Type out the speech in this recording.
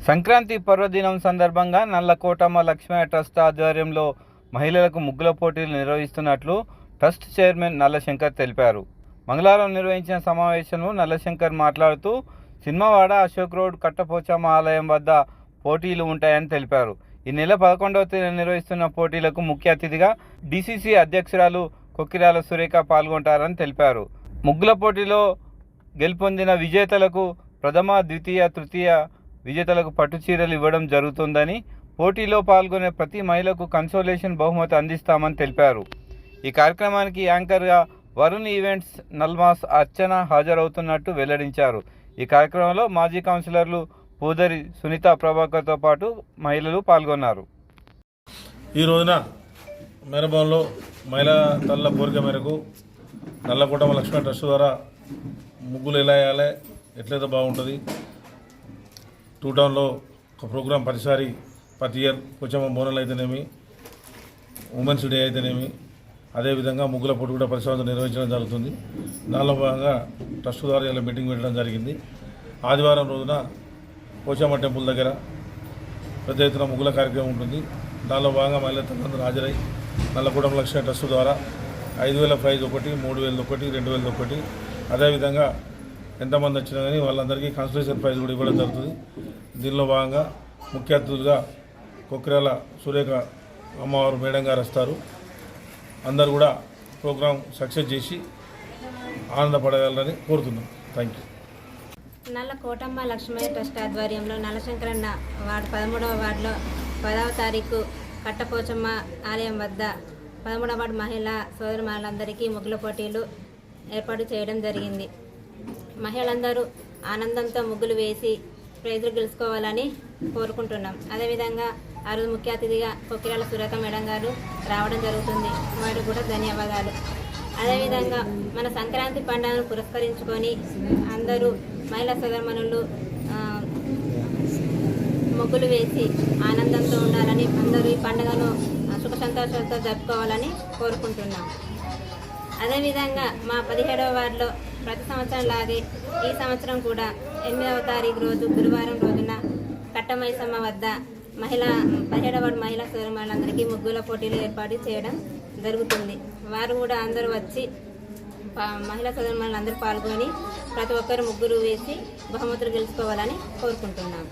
సంక్రాంతి పర్వదినం సందర్భంగా నల్లకోటమ్మ లక్ష్మయ్య ట్రస్ట్ ఆధ్వర్యంలో మహిళలకు ముగ్గుల పోటీలు నిర్వహిస్తున్నట్లు ట్రస్ట్ చైర్మన్ నల్లశంకర్ తెలిపారు. మంగళవారం నిర్వహించిన సమావేశంలో నల్లశంకర్ మాట్లాడుతూ సినిమావాడ అశోక్ రోడ్ కట్టపోచమ్మ ఆలయం వద్ద పోటీలు ఉంటాయని తెలిపారు. ఈ నెల 11వ తేదీన నిర్వహిస్తున్న పోటీలకు ముఖ్య అతిథిగా డిసిసి అధ్యక్షురాలు కొక్కిరాల సురేఖ పాల్గొంటారని తెలిపారు. ముగ్గుల పోటీలో గెలుపొందిన విజేతలకు ప్రథమ, ద్వితీయ, తృతీయ విజేతలకు పట్టు చీరలు ఇవ్వడం జరుగుతుందని, పోటీలో పాల్గొనే ప్రతి మహిళకు కన్సోలేషన్ బహుమతి అందిస్తామని తెలిపారు. ఈ కార్యక్రమానికి యాంకర్గా వరుణ్ ఈవెంట్స్ నల్మాస్ అర్చన హాజరవుతున్నట్టు వెల్లడించారు. ఈ కార్యక్రమంలో మాజీ కౌన్సిలర్లు పూదరి సునీత ప్రభాకర్తో పాటు మహిళలు పాల్గొన్నారు. ఈ రోజున మేరబాన్లో మహిళా తల్లుల కోరిక మేరకు నల్లకోటమ్మ లక్ష్మీ ట్రస్ట్ ద్వారా ముగ్గులు ఎలా వేయాలి, ఎట్లయితే బాగుంటుంది, టూ టౌన్లో ఒక ప్రోగ్రాం ప్రతి ఇయర్ పోచమ్మ బోనాలు అయితేనేమి, ఉమెన్స్ డే అయితేనేమి, అదేవిధంగా ముగ్గుల పోటీ కూడా ప్రతి సంవత్సరం నిర్వహించడం జరుగుతుంది. దానిలో భాగంగా ట్రస్ట్ ద్వారా ఇలా మీటింగ్ పెట్టడం జరిగింది. ఆదివారం రోజున పోచమ్మ టెంపుల్ దగ్గర పెద్ద ఎత్తున ముగ్గుల కార్యక్రమం ఉంటుంది. దానిలో భాగంగా మహిళలందరూ హాజరై నల్లకోటమ్మ లక్ష్మీ ట్రస్ట్ ద్వారా 5,000 ప్రైజ్ ఒకటి, 3,000 ఒకటి, 2,000 ఒకటి, అదేవిధంగా ఎంతమంది వచ్చినా కానీ వాళ్ళందరికీ కన్సలేషన్ ప్రైజ్ కూడా ఇవ్వడం జరుగుతుంది. దీనిలో భాగంగా ముఖ్య అతిథులుగా కొక్కిరాల సురేఖ అమ్మవారు మేడం గారు వస్తారు. అందరూ కూడా ప్రోగ్రాం సక్సెస్ చేసి ఆనందపడగలరని కోరుతున్నాం. Thank you. Nallakotamma Lakshmaiah trust ఆధ్వర్యంలో నల్లశంకరన్న వార్డు 13వ వార్డులో 10వ తారీఖు కట్టపోచమ్మ ఆలయం వద్ద 13వ వార్డు మహిళా సోదరులందరికీ ముగ్గుల పోటీలు ఏర్పాటు చేయడం జరిగింది. మహిళలందరూ ఆనందంతో ముగ్గులు వేసి ప్రైజులు గెలుచుకోవాలని కోరుకుంటున్నాం. అదేవిధంగా ఆ రోజు ముఖ్య అతిథిగా కొక్కిరాల సురేఖ మేడం గారు రావడం జరుగుతుంది. వారికి కూడా ధన్యవాదాలు. అదేవిధంగా మన సంక్రాంతి పండుగను పురస్కరించుకొని అందరూ మహిళా సోదరుమణులు ముగ్గులు వేసి ఆనందంతో ఉండాలని, అందరూ ఈ పండుగను సుఖ సంతోషాలతో జరుపుకోవాలని కోరుకుంటున్నాం. అదేవిధంగా మా 17వ వార్డులో ప్రతి సంవత్సరం లాగే ఈ సంవత్సరం కూడా 8వ తారీఖు రోజు గురువారం రోజున కట్టమైసమ్మ వద్ద 17వ వార్డు మహిళా సోదరులందరికీ ముగ్గుల పోటీలు ఏర్పాటు చేయడం జరుగుతుంది. వారు కూడా అందరూ వచ్చి మహిళా సోదరులందరూ పాల్గొని ప్రతి ఒక్కరు ముగ్గురు వేసి బహుమతులు గెలుచుకోవాలని కోరుకుంటున్నాం.